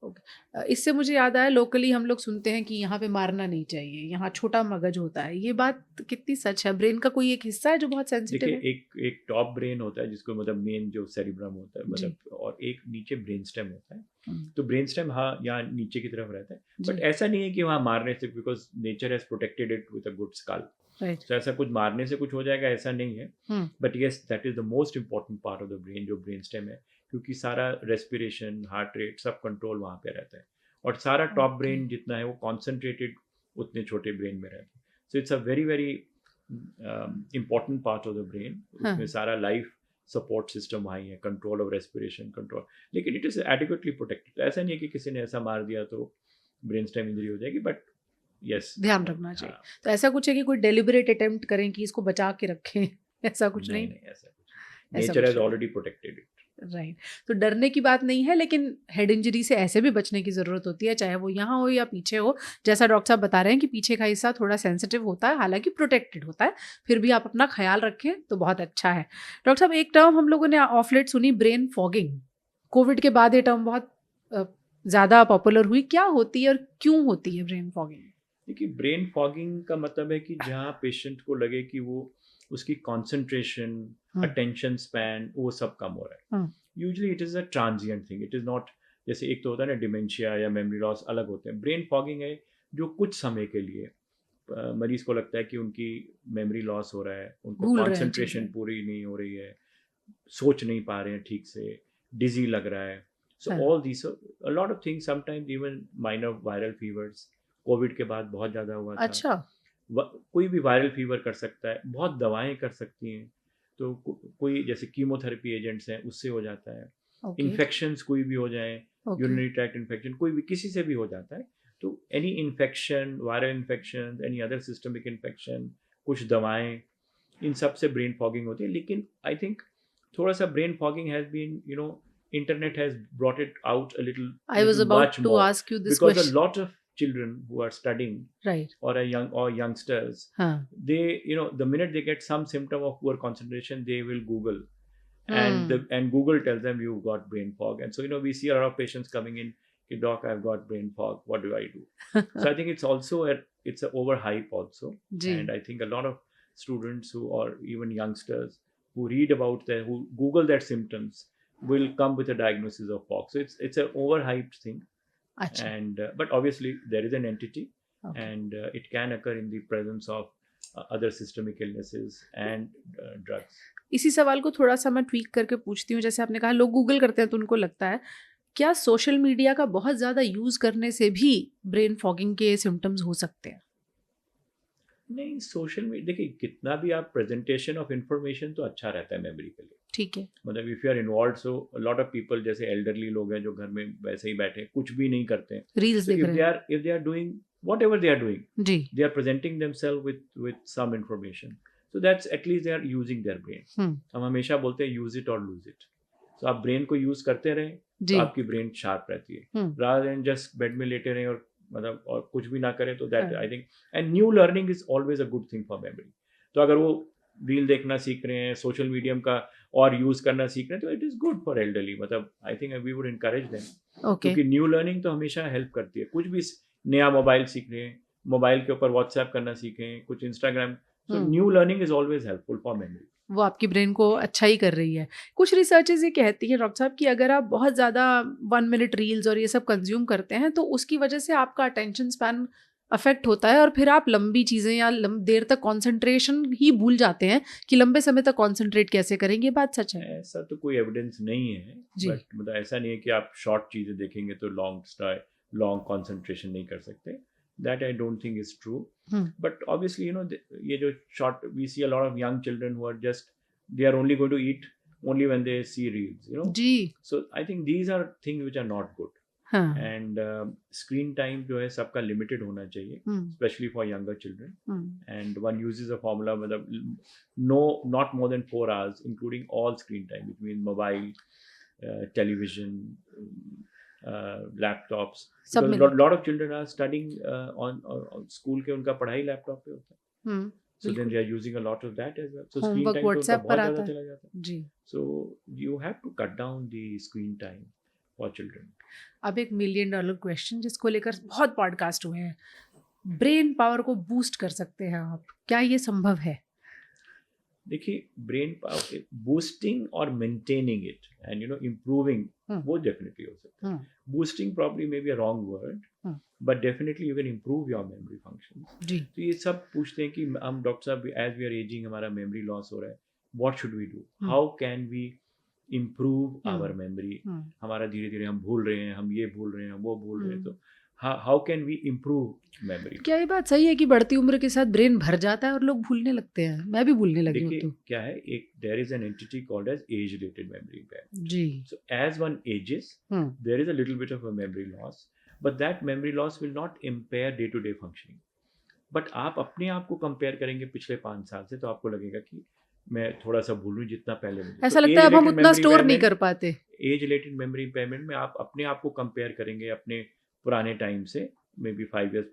Okay. इससे मुझे याद आया, लोकली हम लोग सुनते हैं कि यहाँ पे मारना नहीं चाहिए, यहाँ छोटा मगज होता है, ये बात कितनी सच है? ब्रेन का कोई एक हिस्सा है जो बहुत सेंसिटिव देखिए, है? एक टॉप ब्रेन होता है जिसको मतलब मेन जो सेरिब्रम होता है, जी। मतलब, और एक नीचे ब्रेन स्टेम होता है। हम्म, तो ब्रेन स्टेम, हाँ, यहाँ नीचे की तरफ रहता है। बट जी। ऐसा नहीं है कि वहाँ मारने से, because nature has protected it with a good skull. Right. तो ऐसा कुछ मारने से कुछ हो जाएगा ऐसा नहीं है। Hmm. But yes, that is the most important part of the brain, जो ब्रेन स्टेम है, क्योंकि सारा रेस्पिरेशन, हार्ट रेट, सब कंट्रोल वहाँ पे रहता है। और सारा टॉप ओके। ब्रेन जितना है वो कॉन्सेंट्रेटेड उतने छोटे ब्रेन में रहता है। So it's a very very important part of the brain. हाँ। उसमें सारा लाइफ सपोर्ट सिस्टम वहाँ ही है, कंट्रोल ऑफ रेस्पिरेशन, कंट्रोल। लेकिन इट इज़ एडिक्वेटली प्रोटेक्टेड। ऐसा नहीं है कि किसी ने ऐसा मार दिया तो ब्रेन स्टेम इंजरी हो जाएगी, बट यस, ध्यान रखना चाहिए। हाँ। तो ऐसा कुछ है कि कोई डेलिबरेट अटेम्प्ट करें कि इसको बचा के रखें? ऐसा कुछ नहीं नहीं? नहीं, ऐसा कुछ नहीं। ऐसा नेचर कुछ हैज नहीं। Already protected it. राइट। तो डरने की बात नहीं है, लेकिन हेड इंजरी से ऐसे भी बचने की ज़रूरत होती है, चाहे वो यहाँ हो या पीछे हो। जैसा डॉक्टर साहब बता रहे हैं कि पीछे का हिस्सा थोड़ा सेंसिटिव होता है, हालांकि प्रोटेक्टेड होता है, फिर भी आप अपना ख्याल रखें तो बहुत अच्छा है। डॉक्टर साहब, एक टर्म हम लोगों ने ऑफ लेट सुनी, ब्रेन फॉगिंग। कोविड के बाद ये टर्म बहुत ज़्यादा पॉपुलर हुई। क्या होती है और क्यों होती है ब्रेन फॉगिंग? देखिए, ब्रेन फॉगिंग का मतलब है कि जहाँ पेशेंट को लगे कि वो उसकी कंसंट्रेशन, अटेंशन स्पैन, वो सब कम हो रहा है। Usually it is a transient thing, it is not, जैसे एक तो होता है ना डिमेंशिया या मेमोरी लॉस, अलग होते हैं। ब्रेन फॉगिंग है जो कुछ समय के लिए मरीज को लगता है कि उनकी मेमोरी लॉस हो रहा है, उनको भूल रहे हैं कंसंट्रेशन चीज़ें। पूरी नहीं हो रही है, सोच नहीं पा रहे हैं ठीक से, डिजी लग रहा है। सो हाँ। All this, a lot of things, sometimes even minor viral fevers, Covid के बाद बहुत ज़्यादा हुआ था। अच्छा। कोई भी वायरल फीवर कर सकता है, बहुत दवाएं कर सकती हैं। तो कोई जैसे कीमोथेरेपी एजेंट्स हैं, उससे हो जाता है। ओके। इन्फेक्शंस कोई भी हो जाए, ओके। यूरिनरी ट्रैक्ट इन्फेक्शन, कोई भी किसी से भी हो जाता है। तो any infection, viral infection, any other systemic infection, कुछ दवाएं, इन सब से ब्रेन फॉगिंग होती है। लेकिन आई थिंक थोड़ा सा brain fogging has been, internet has brought it out a little I was little about much to more, ask you this because a question. lot of children who are studying, right. or youngsters, हाँ। they, the minute they get some symptom of poor concentration, they will Google, and hmm. and Google tells them you've got brain fog. And so, we see a lot of patients coming in, "Hey, doc, I've got brain fog, what do I do?" So I think it's also it's a overhype also. जी। And I think a lot of students who, or even youngsters who read about who Google their symptoms, will come with a diagnosis of fog. So it's an overhyped thing. अच्छा। And but obviously there is an entity, okay. and it can occur in the presence of other systemic illnesses and drugs. इसी सवाल को थोड़ा सा मैं tweak करके पूछती हूँ। जैसे आपने कहा लोग गूगल करते हैं तो उनको लगता है, क्या सोशल मीडिया का बहुत ज़्यादा यूज़ करने से भी ब्रेन फॉगिंग के सिम्टम्स हो सकते हैं? नहीं, सोशल मीडिया देखिए, कितना भी आप प्रेजेंटेशन ऑफ इंफॉर्मेशन तो अच्छा रहता है मेमोरी के लिए। ठीक है। मतलब if you are involve, so lot of people, जैसे एल्डरली लोग हैं जो घर में वैसे ही बैठे कुछ भी नहीं करते हैं, रील्स तो देख रहे हैं। if they are doing whatever they are doing, ji. they are presenting themselves with some information, so that's at least they are using their brain. हम हमेशा बोलते हैं यूज इट और लूज इट। तो आप ब्रेन को यूज करते रहें तो जी। आपकी ब्रेन शार्प रहती है, rather than just बेड में लेटे रहें और मतलब और कुछ भी ना करें। तो that I think, and new learning is always a good thing for memory. तो अगर वो रील देखना सीख रहे हैं, सोशल मीडियम का और यूज करना सीख रहे हैं, तो it is good for elderly. मतलब I think we would encourage them, okay. क्योंकि न्यू लर्निंग तो हमेशा हेल्प करती है। कुछ भी नया मोबाइल सीख रहे हैं, मोबाइल के ऊपर व्हाट्सएप करना सीखें, कुछ Instagram, so new learning is always helpful for memory. वो आपकी ब्रेन को अच्छा ही कर रही है। कुछ रिसर्चेज़ ये कहती हैं डॉक्टर साहब कि अगर आप बहुत ज़्यादा 1 मिनट रील्स और ये सब कंज़्यूम करते हैं तो उसकी वजह से आपका अटेंशन स्पैन अफेक्ट होता है और फिर आप लंबी चीज़ें या देर तक कंसंट्रेशन ही भूल जाते हैं कि लंबे समय तक कंसंट्रेट कैसे करेंगे। ये बात सच है? ऐसा तो कोई एविडेंस नहीं है, बट मतलब ऐसा नहीं है कि आप शॉर्ट चीज़ें देखेंगे तो लॉन्ग कंसंट्रेशन नहीं कर सकते। That I don't think is true. But obviously ये जो short, we see a lot of young children who are just, they are only going to eat only when they see reels, जी। so I think these are things which are not good. हाँ। And screen time जो है सबका limited होना चाहिए, especially for younger children. And one uses a formula, मतलब not more than 4 hours including all screen time, which means mobile, television, laptops, because lot of children are studying on school के उनका पढ़ाई laptop पे होता है। So then they are using a lot of that as well. So screen time तो उनका बहुत ज़्यादा चला जाता है। जी। So you have to cut down the screen time. for children. अब एक $1 million क्वेश्चन जिसको लेकर बहुत पॉडकास्ट हुए हैं, ब्रेन पावर को बूस्ट कर सकते हैं आप, क्या ये संभव है? देखिए, ब्रेन पावर बूस्टिंग और मेंटेनिंग इट एंड इम्प्रूविंग, वो डेफिनेटली हो सकता है. Boosting probably may be a wrong word, but definitely you can improve your memory function. तो ये सब पूछते हैं कि हम डॉक्टर साहब एज वी आर एजिंग हमारा मेमोरी लॉस हो रहा है, what should we do, how can we improve our memory. हमारा धीरे धीरे हम भूल रहे हैं, हम ये भूल रहे हैं, हम वो भूल रहे हैं, तो how can we improve memory. क्या ये बात सही है कि बढ़ती उम्र के साथ ब्रेन भर जाता है और लोग भूलने लगते हैं? मैं भी भूलने लगी हूँ. देखिए क्या है, एक there is an entity called as age related memory impairment. जी. So as one ages there is a little bit of a memory loss, but that memory loss will not impair day to day functioning. But आप अपने आप को compare करेंगे पिछले 5 साल से, तो आपको लगेगा कि मैं थोड़ा सा भूलूं जितना पहले मुझे. ऐसा लगता है अब हम उतना स्टोर नहीं कर पाते. एज रिलेटेड मेमोरी इम्पेयरमेंट में आप अपने आप को कंपेयर करेंगे अपने पुराने टाइम से, maybe 5 years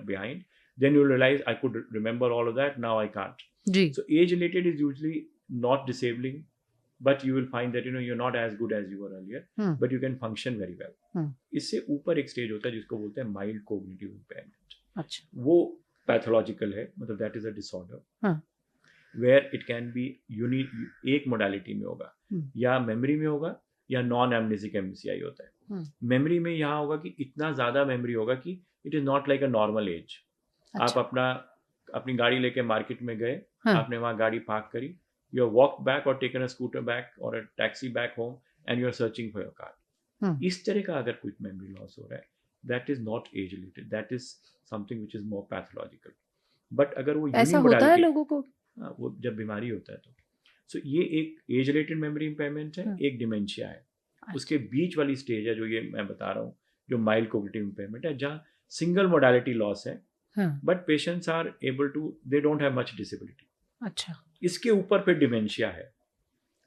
behind, then you'll realize I could remember all of that, now I can't. Ji. So age related is usually not disabling, but you will find that you're not as good as you were earlier, but you can function very well. इससे ऊपर एक stage होता है जिसको बोलते हैं mild cognitive impairment. अच्छा. वो पैथोलॉजिकल है, मतलब that is a disorder where it can be एक मोडालिटी में होगा, या मेमोरी में होगा या नॉन एमनेसिक MCI होता है. मेमोरी में यहाँ होगा कि इतना ज़्यादा मेमोरी होगा कि it is not like a normal age. आप अपनी गाड़ी लेके मार्केट में गए, आपने वहाँ गाड़ी पार्क करी, you are walk back or taken a scooter back or a taxi back home and you are searching for your car. इस तरह का अगर कुछ मेमोरी लॉस हो रहा है, that is not age related, that is something which is more pathological. But अगर वो ऐसा होता है लोगों को, वो जब बीमारी होता है तो. सो ये एक एज रिलेटेड मेमोरी इम्पेयरमेंट है, एक डिमेंशिया है. उसके बीच वाली स्टेज है जो ये मैं बता रहा हूँ, जो माइल्ड कोग्निटिव इम्पेयरमेंट है, जहाँ सिंगल मोडालिटी लॉस है, but patients are able to, they don't have much disability. अच्छा. इसके ऊपर फिर डिमेंशिया है.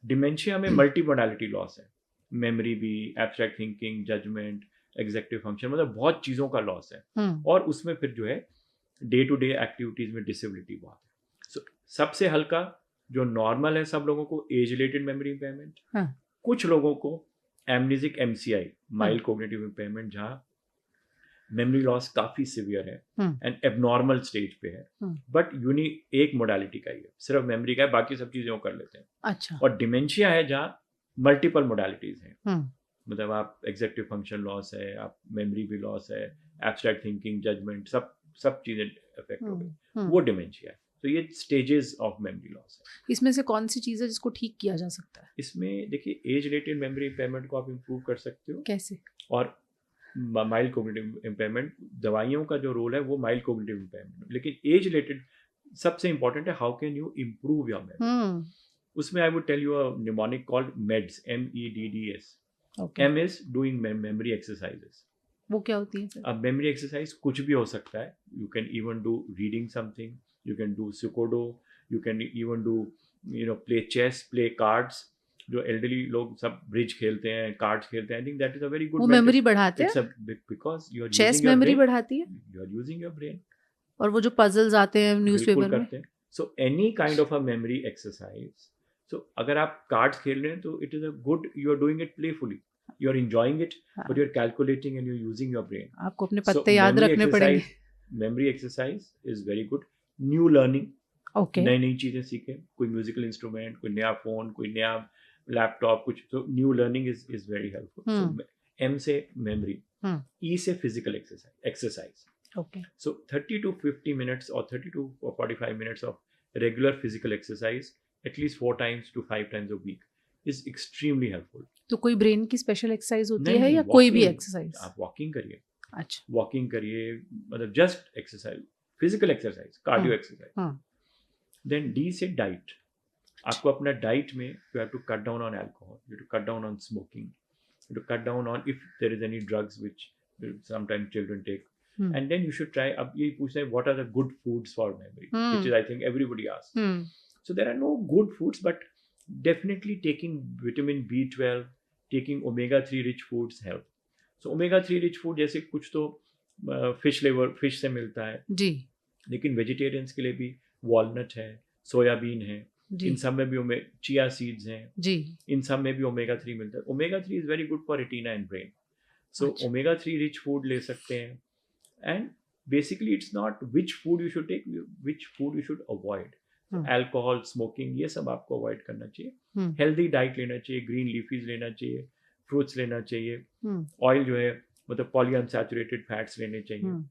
डिमेंशिया में मल्टी मोडालिटी लॉस है, मेमोरी भी, abstract thinking, judgement, executive function, मतलब बहुत चीज़ों का लॉस है. और उसमें फिर जो है डे टू डे एक्टिविटीज में डिसेबिलिटी बहुत है. सो सबसे हल्का जो नॉर्मल है सब लोगों को एज रिलेटेड मेमोरी इम्पेयरमेंट, कुछ लोगों को एमनेसिक MCI, माइल्ड कोग्निटिव इम्पेयरमेंट, जहाँ मेमोरी लॉस काफी सिवियर है एंड एबनॉर्मल स्टेज पे है, बट एक मोडालिटी का ही है, सिर्फ मेमोरी का है, बाकी सब चीजें वो कर लेते हैं. अच्छा. और डिमेंशिया है जहाँ मल्टीपल मोडालिटीज हैं, मतलब आप एग्जीक्यूटिव फंक्शन लॉस है, आप मेमोरी भी लॉस है, एब्स्ट्रैक्ट थिंकिंग, जजमेंट, सब चीजें इफेक्ट हो गई, वो डिमेंशिया है. तो ये स्टेजेस ऑफ मेमोरी लॉस है. इसमें से कौन सी चीज़ है जिसको ठीक किया जा सकता है? इसमें देखिए, एज रिलेटेड मेमोरी इम्पेयरमेंट को आप इम्प्रूव कर सकते हो. कैसे? और माइल्ड कोग्निटिव इम्पेयरमेंट, दवाइयों का जो रोल है वो माइल्ड कोग्निटिव इम्पेयरमेंट, लेकिन एज रिलेटेड सबसे इंपॉर्टेंट है, how can you improve your memory. उसमें I would tell you a mnemonic called MEDS, MEDDS. M is doing memory exercises. वो क्या होती है? अब मेमोरी एक्सरसाइज कुछ भी हो सकता है. You can even do reading something, you can do sudoku, you can even do play chess, play cards. जो elderly लोग सब bridge खेलते हैं, cards खेलते हैं, I think that is a very good. वो मेमोरी बढ़ाते हैं because you are chess using your memory brain, बढ़ाती है, you are using your brain. और वो जो puzzles आते हैं न्यूज़पेपर में, so any kind of a memory exercise. so अगर आप cards खेल रहे हैं तो it is a good, you are doing it playfully, you are enjoying it, but you are calculating and you are using your brain. आपको अपने पत्ते याद रखने पड़ेंगे. Memory exercise is very good. New learning, नई नई चीजें सीखें, कोई म्यूजिकल इंस्ट्रूमेंट, कोई नया फोन, कोई नया लैपटॉप, कुछ. तो new learning is very helpful. M से मेमोरी, E से physical exercise. So 30 to 50 minutes or 30 to 45 minutes of regular physical exercise at least 4 times to 5 times a week is extremely helpful. तो कोई brain की special exercise होती है या कोई भी एक्सरसाइज? आप वॉकिंग करिए. अच्छा. वॉकिंग करिए, मतलब just exercise, physical exercise, cardio exercise. Then D से डाइट. आपको अपना डाइट में you have to cut down on alcohol, you have to cut down on smoking, you have to cut down on if there is any drugs which sometimes children take. And then you should try. अब ये पूछते हैं what are the good foods for memory, which is I think everybody asks. So there are no good foods, but definitely taking vitamin B12, taking omega-3 rich foods help. So omega-3 rich food जैसे कुछ तो fish से मिलता है जी, लेकिन vegetarians के लिए भी वॉलनट है, सोयाबीन है, इन सब में भी चिया सीड्स हैं जी, इन सब में भी ओमेगा 3 मिलता है. Omega 3 is very good for retina and brain. So omega 3 rich food ले सकते हैं. And basically it's not which food you should take, which food you should avoid. Alcohol, smoking, ये सब आपको अवॉइड करना चाहिए. हेल्दी डाइट लेना चाहिए, ग्रीन लीफीज लेना चाहिए, फ्रूट्स लेना चाहिए. ऑयल जो है मतलब पॉली अनसैचुरेटेड फैट्स लेने चाहिए.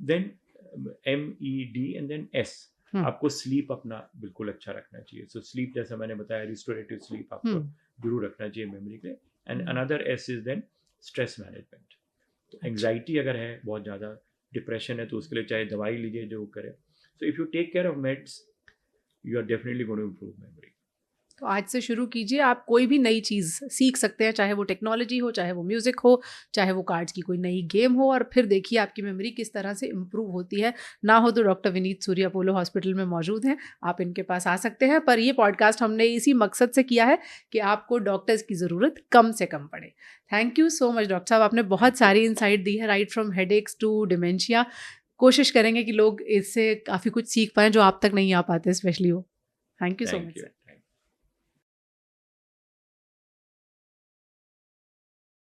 Then MED and then S, आपको स्लीप अपना बिल्कुल अच्छा रखना चाहिए. सो स्लीप जैसा मैंने बताया, रिस्टोरेटिव स्लीप आपको जरूर रखना चाहिए मेमोरी के. And another S is then stress management. तो एंग्जाइटी अगर है बहुत ज़्यादा, डिप्रेशन है, तो उसके लिए चाहे दवाई लीजिए जो करे. So if you take care of meds, you are definitely going to improve memory. तो आज से शुरू कीजिए, आप कोई भी नई चीज़ सीख सकते हैं, चाहे वो टेक्नोलॉजी हो, चाहे वो म्यूज़िक हो, चाहे वो कार्ड्स की कोई नई गेम हो, और फिर देखिए आपकी मेमोरी किस तरह से इम्प्रूव होती है. ना हो तो doctor Vineet Suri Apollo hospital में मौजूद हैं, आप इनके पास आ सकते हैं. पर ये पॉडकास्ट हमने इसी मकसद से किया है कि आपको डॉक्टर्स की ज़रूरत कम से कम पड़े. Thank you so much doctor साहब, आपने बहुत सारी इंसाइट दी है, right from headaches to dementia. कोशिश करेंगे कि लोग इससे काफ़ी कुछ सीख पाएँ जो आप तक नहीं आ पाते, स्पेशली वो. Thank you so much sir.